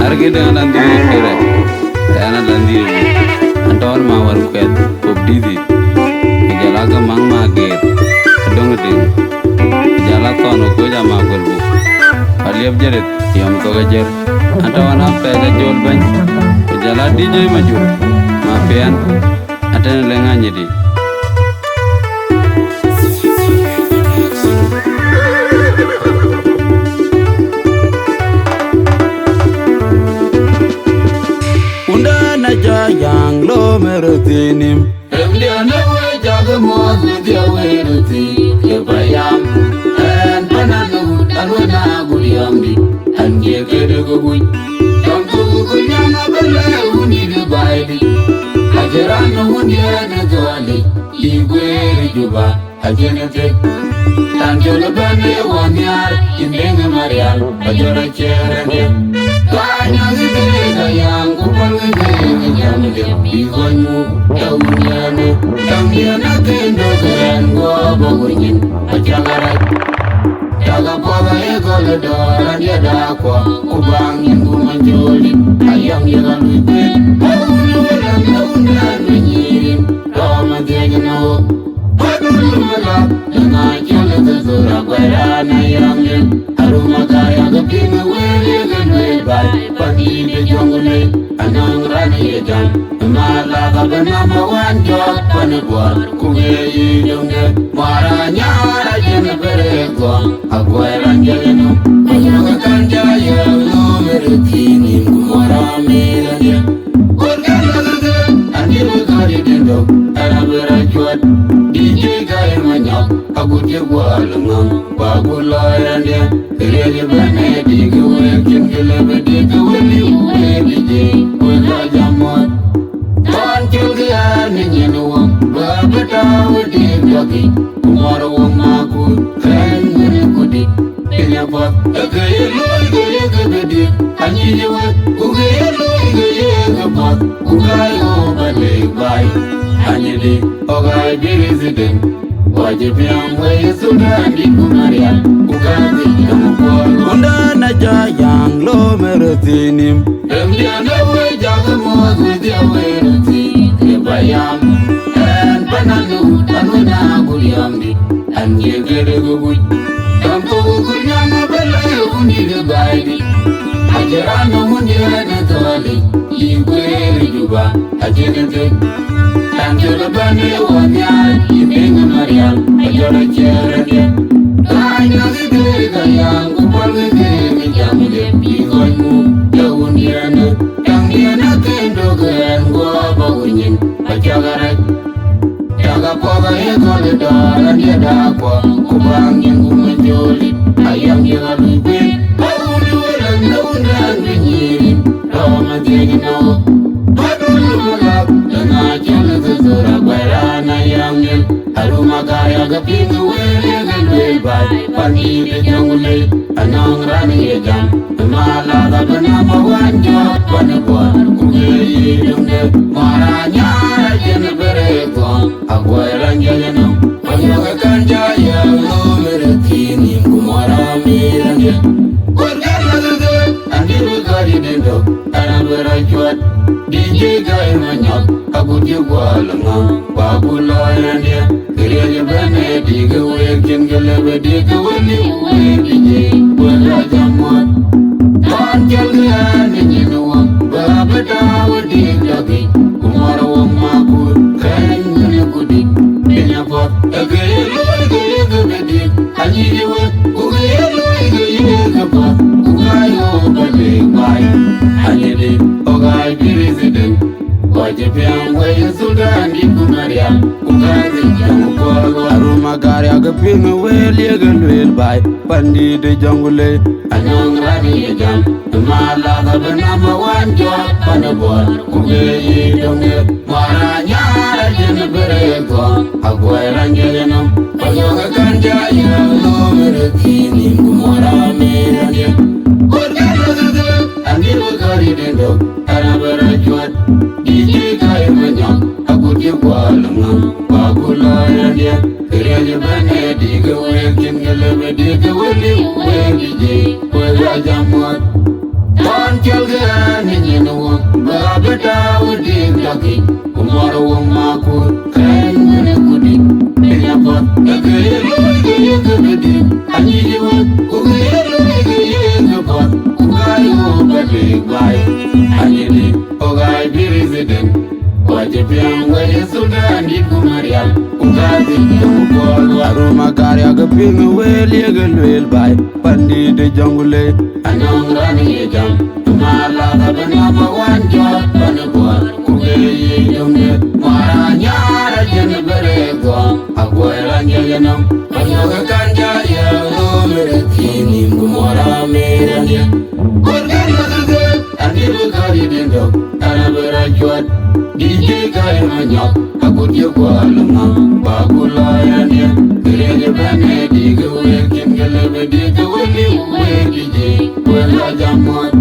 Arge dengan nanti kira, karena nanti antor mawar bukan obdidi, kejalaga mang mager, kedong keding, kejala kono ko jama golbu, aliap jeret, yam to gajer, antawan apa aja jual ban, kejala DJ maju, mafian, ada lengan jadi. Yang lo merutinim, dia nawe jaga mozu dia weruti kebayam, an pananu anwana guliamdi, anje kede gugui, tampu gunyana bela uni dubaidi, ajaran unia nazali, igwe juba, ajenete, tanjolo bande wanyar, indenge marial, ajara cherenge. Kanya gede yang kupal gede yang dikonyu tamunyane tamyana kendo keren go bogurnyin acagarai taga poga egol doran ya dakwa kubangin gumanjoli ayam yagan wipe awulu lan naunan nyirin roma degno badulu mala na jole zura gwerana yangel aruma kaya gapinga wele gelwe bai pagi de jongule anang rani jam mala kabana mawan jot panebor kuge yidonge maranya rajene berego agweran jeleno ayoga kanja ya no meretini kumara miranya gorgan lagaga andiru gari dendo arabera jot DJ gay manyak aguje gwalangam bagulayandia reje bane digwe kingele digwe liwe DJ wega jamot panchulga ninyeno babata wadi jagi kumaro maku kangene kudi penyapa agayelo gede anyiwa ugayelo gapat ugayo bale bai anyidi ogai resident wajibiam way sudan di kumaria ugazi yamukol unda naja yang lo merutinim, dia nawe jaga mozu dia weruti kebayam an pananu anuna guliamdi anje gede gugui tampu gunyana bela uni dubaidi ajarano mundia nazali igwe juba ajenete tanjolo bane wanyar indenge marial ajara cherenge kanya gede yang kupal gede jamule bigonmu yaundiana tangiana kendo gen gua bawunyin acagarai taga poga egole dara dia dakwa kubangin gumanjoli ayam yagalube awulu walang naunan binyirin roma degno badulu malak dana jala zura gwerana yangel aruma kaya gapingu wele gelwe bai pagi de jongule anang rani jam mala gabana mawanjo panebor kuge yidunge maranya rajene berego agweran jeleno ayoga kanja ya lo meretini kumara miranje gorgan lagaga andiru gari dendo arabera jwat DJ gay manyak aguje gwalanga bagulayandia reje bane digwe kingele digwe liwe DJ wala jamot panjalga ninyino babata wadi jagi kumara maku kangene kudi penyapa agelo gede anyiwe ugelo gapa ugayo bale bai anyede ogai resident wajibiam way sudan di kumaria Maria, Ugazi, Yamuko, Aruma gari aga pinga wel yegal wel bay pandi de jongule Anong Rani Jam, Mala the number one job, Panabor, Kuge, Donge, Maranya, Jennifer, Aguarangelino, Payoga Kanja, Yellow, Kini, Mora, Mania, and you were carried in dog, Arabara Juat, DJ Kaimanya, Agutia Kualama, Bakula, and Kiriya Bane, Digga, Waking, Digga, Willie, Rajamot, one children in the work, Babata would dig lucky, tomorrow, Marco, Kain, when a goodie, in a pot, a good, and you were, a pot, Ugayo, Baby, by, and you did, Ogai be resident, what if young way Sudan, Maria, Ugazi, Yamuko, Aruma gari aga pinga wel yegal wel bay pandi de jongule Anong Rani Jam, Mala the number one job, Panabor, Kuge, Donge, Maranya, Jennifer, Aguarangelino, Payoga Kanja, Yellow, Kini, Mora, Mania, and you were carried in dog, Arabara Juat, DJ Kaimanya, Agutia Kualama, Bakula, and Kiriya Bane, Digga, Waking, Digga, Willie, DJ, Rajamot,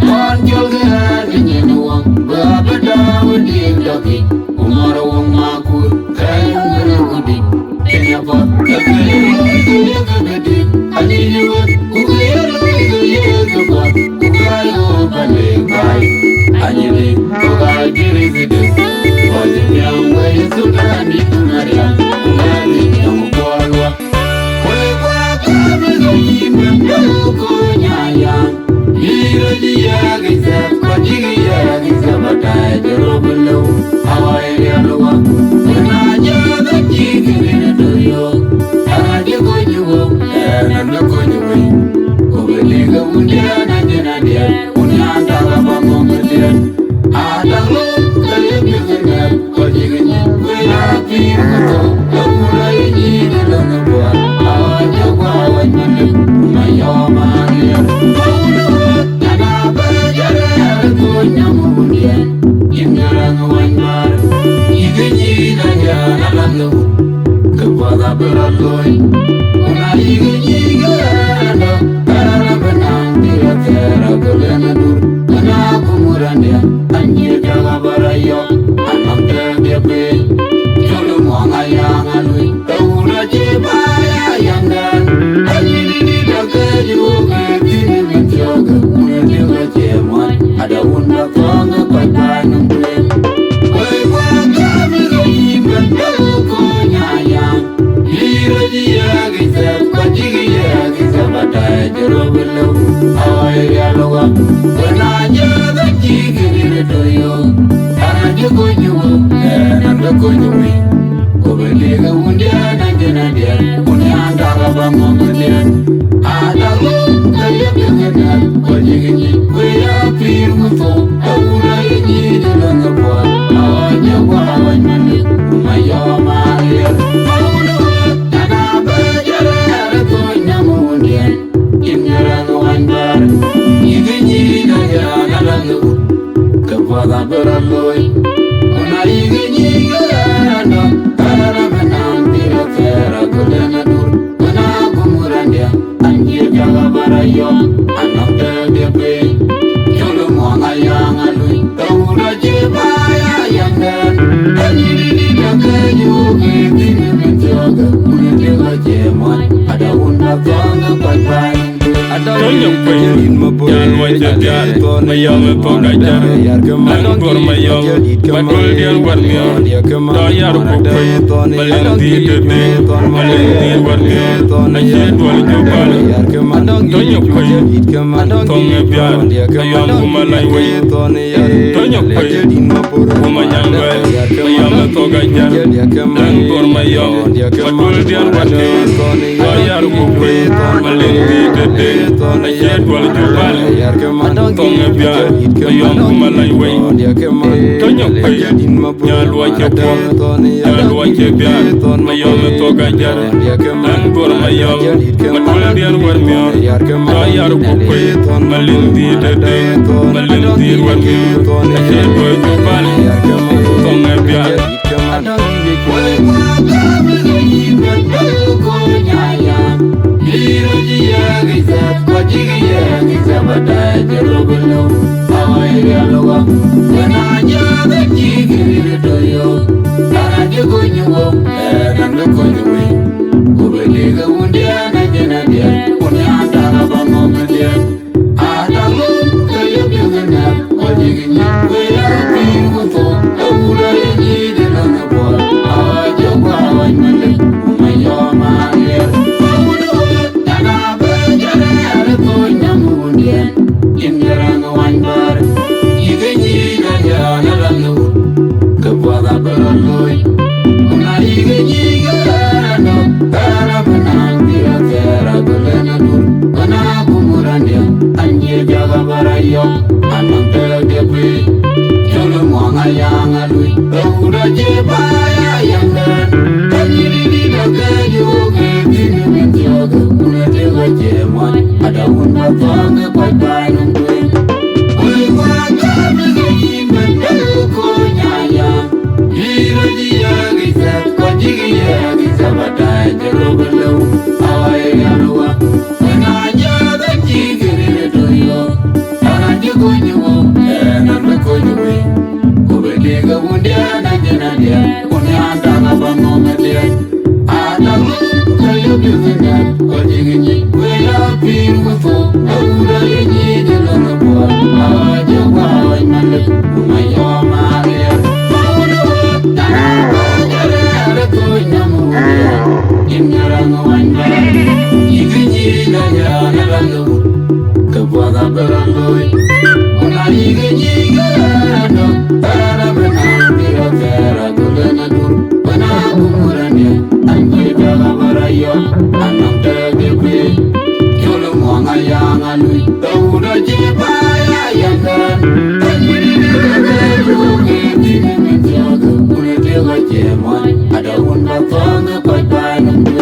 one children in the work, Babata would dig lucky, tomorrow, Marco, Kain, when a goodie, in a pot, a good, and you were, Ugayo, Bale, Guy, and you did, Ugai, be resident, was the young way Sudan, Maria, Ugazi, Yamuko, Malin di Ayat wal jubal Tonga bia Ayong kumalay way Tanyok pay Nyalwa jepon Nyalwa jebia Mayom toga jar Anbor mayom Matula diar war mior Ayar kukwe Malindi dede Malindi war mior Ayat wal jubal Tonga bia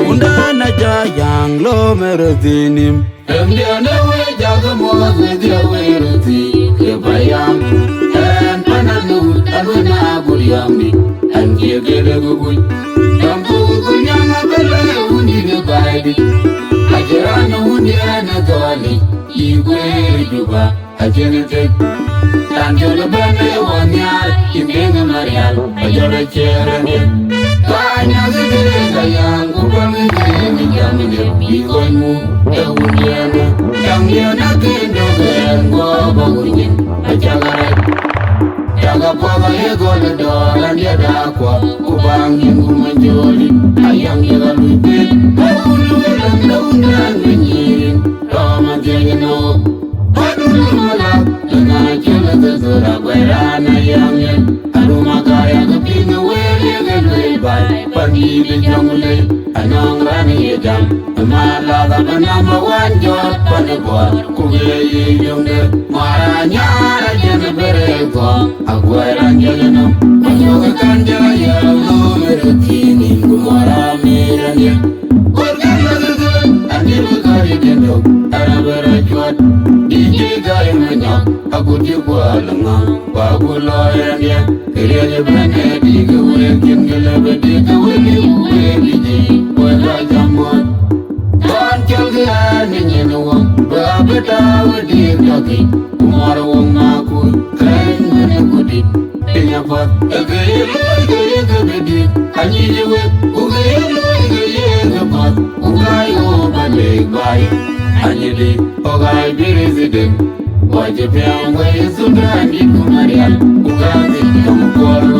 Undana jayang lo merzinim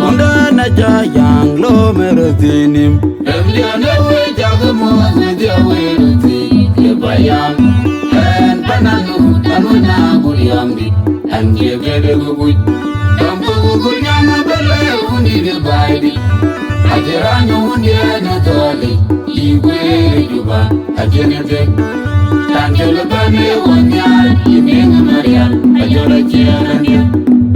Undana jayang lo merzinim Angela Bane Wanyar, Yiming Maria, Ajola Chiarania.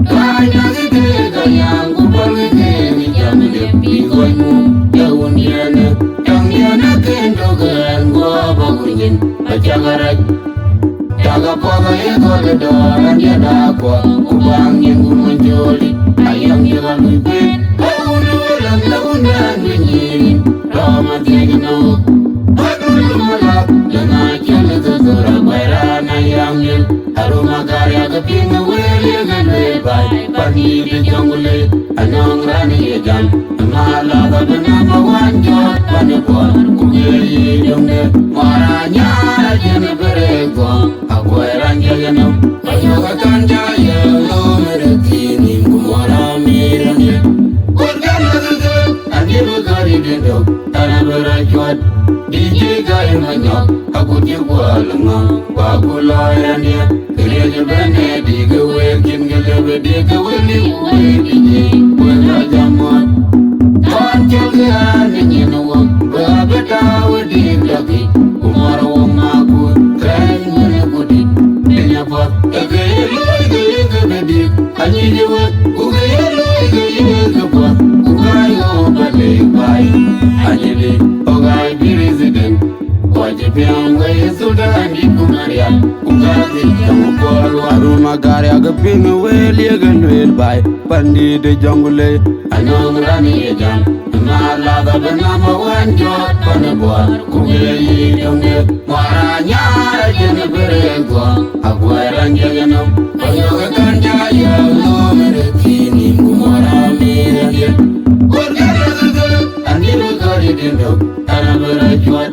Kaya Gita Yang Kupalite, Yamile Pigoinu, Yawuniana, Yangiana Kendogan, Guabagunin, Achagarak. Taga Paga Egoda, and Yadaqua, Kubang Yangumanjoli, Ayam Yalupi, Awuna, Laguna, Winnie, Rama Tegano. Lana Chelizora, Bairana Yamil, Arumagaria, the King of William, by Pani the Jungle, and on Rani Jam, and Mala, the number one job, Panapon, Kugi, Jungle, Maranya, Jennifer, Aquaran Jagano, Ayoga Kanja, Yellow, Meretini, Kumara, Mirani, and you got it in the Anabara Jot. DJ Guy Manyok, Akuti Walama, Bakula Rania, Kiriya Bane, Diga Wakin, Galebe, Diga Willi, DJ, Willa Jamon. Don't tell the honey in a walk, Babata would be lucky, Kumara Wamaku, Kain Munakudi, Dinapot, a gay lady, I need you, Ugayalo, Ugayo, Balay, Bye, Anjali, Ogai, be resident. Wajipiang way Sudan, Kumaria, Kugazi, Yamukoro, Arumagaria Gaping away Ligan will buy Pandi the jungle. Anong Rani Jam, Mala the number one job, Panabua, Kugi, Yunga, Maranya, Jennifer, Aquaran Jagano, Ayoga Kanja, Yellow, Meretini, Kumara, Miradia. And you got it in the Anabara Jot.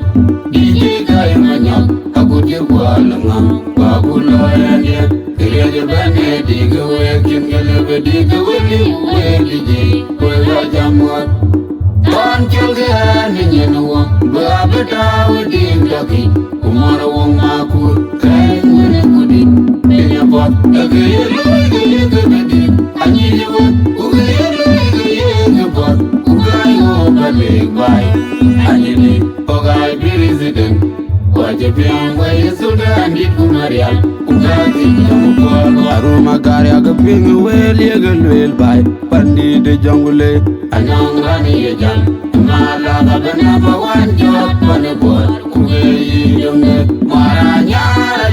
DJ Guy Manyok, Akuti Walama, Bakula Rania, Kiriya Bane, Diga Wakin, Galebe, Diga Willi, DJ, Willa Jamon. Don't kill the honey in a walk, Babata would be lucky, Kumara Wamaku, Kain Munakudi, Dinapot, a gay lady, I need you, Ugayapot, Ugayo, Balay, Bye, Anjali, Ogai, be resident. Wajipiang way Sudan, Kumaria, Kugazi, Yamukoro, Arumagaria Gaping away Ligan will buy Pandi the jungle. Anong Rani Jam, Mala the number one job, Panapon, Kugi, Yunga, Maranya,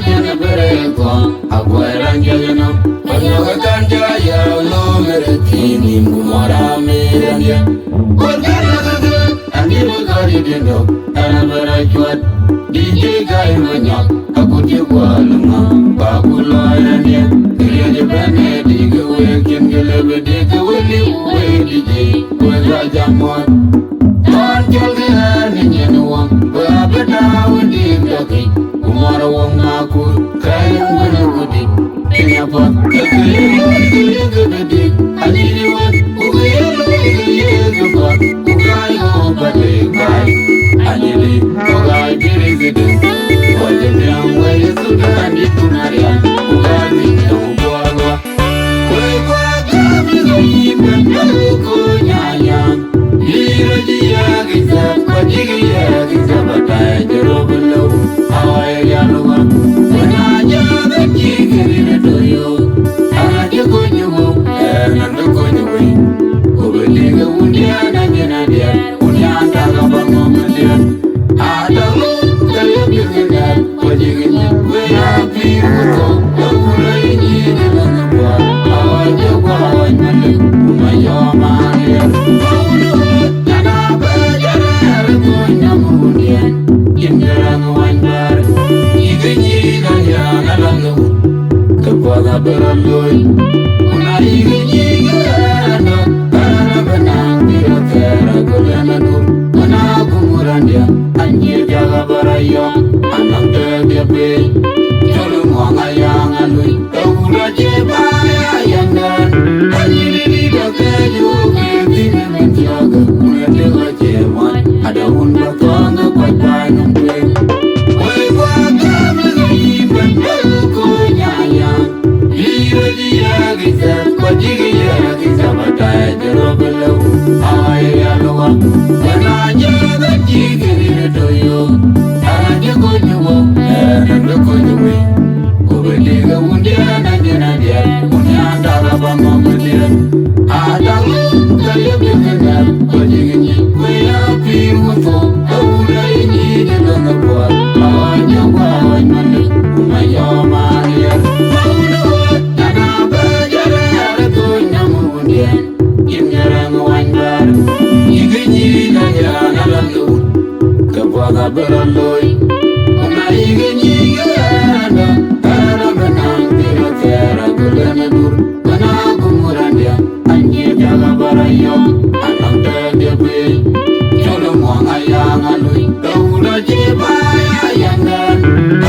Jennifer, Aquaran Jagano, Ayoga Kanja, Yellow, Meretini, Kumara, Mirania. And you got it in the Anabara Jot. DJ Guy Manyok, Akuti Walama, Bakula Rania, Kiriya Bane, Diga Wakin, Galebe, Diga Willi, DJ, Willa Jamon. Don't tell the honey in a walk, Babata would be lucky, Kumara Wamaku, Kain Munakudi, Dinapot, a gay, I need you, Ugayo, Balay, Bye, Anjali, Ogai, be resident. Wajipiang way Sudan, Kumaria, Kugazi, Yamukoro. Kwa Gabi, Kunyaya, Hirajiya, Giza, Kwajiya, Giza, Batai, Jerobelo, Hawaii, Yaluwa, Wanaja, Kiri, to you, Anajakunyu, and Andakunyu. Ubeliga Undiana, Genadia, Unyanta, Gabangomadia. Adamu, the Yapigan, Wajigin, where I feel, the Kuraini, the Lanapa, our Jawa, and Mayoma, Yanaba, Yanamunia, Indian wine bar, even Yana, Kapada Beraloi, Unai. When I beraloi. Una ige nyiga aranda, ara benang tira tera gulena dur. Bana kumurandia, anye jaga barayo, anang tera pe. Cholo muanga yang alui, taula jibaya yangan.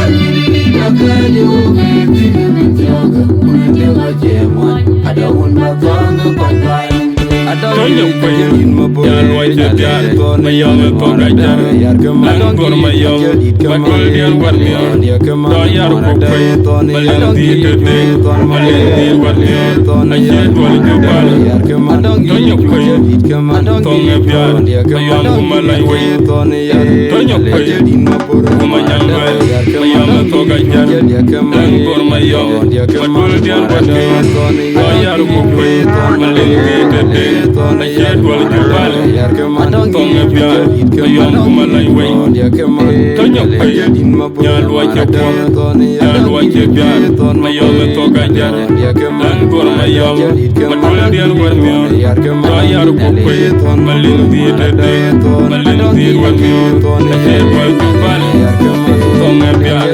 Anjiri dakayo getine mentioga, unetela jemuan. Ada unma tonga pagaya. Tonya Queen, Yalway Jadian, Mayama Pogajan, Langor Mayom, Magolian Wadian, Doyar Queen, Malandi Today, Malandi Wadian, I said, well, you ball, Tonya Queen, Tonga Pian, Mayam Malay, Tonya Queen, Mayan Well, Mayama Pogajan, Langor Mayom, Magolian Wadian, Doyar Queen, Malandi Today. I said, well, you ball, Tonga Pian, Mayam Malay way, Tonya Queen, Yalway Jadian, Yalway Jadian, Mayam Pogajan, Langor Mayom, Magolian Wadian, Doyar Queen, Malindi Today, Malindi Wadian, I said, well, you ball, Tonga Pian.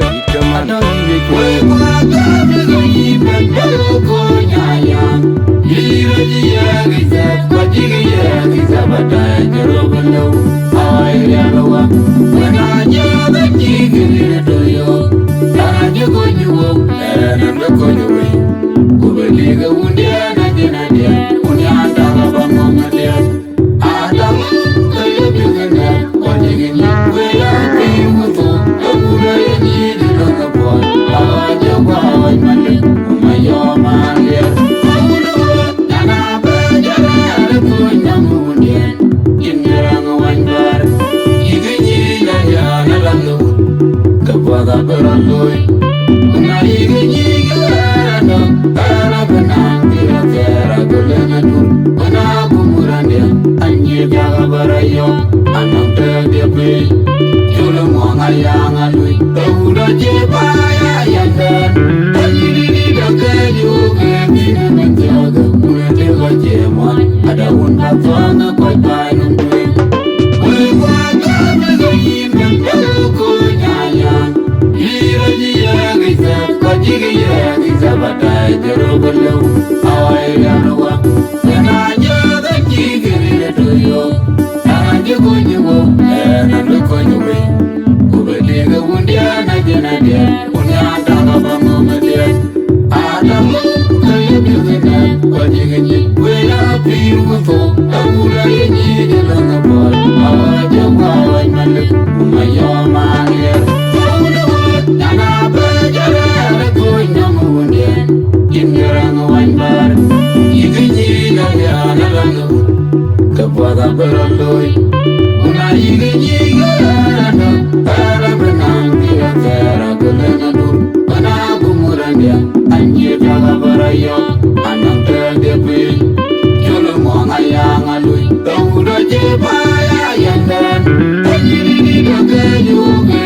Don't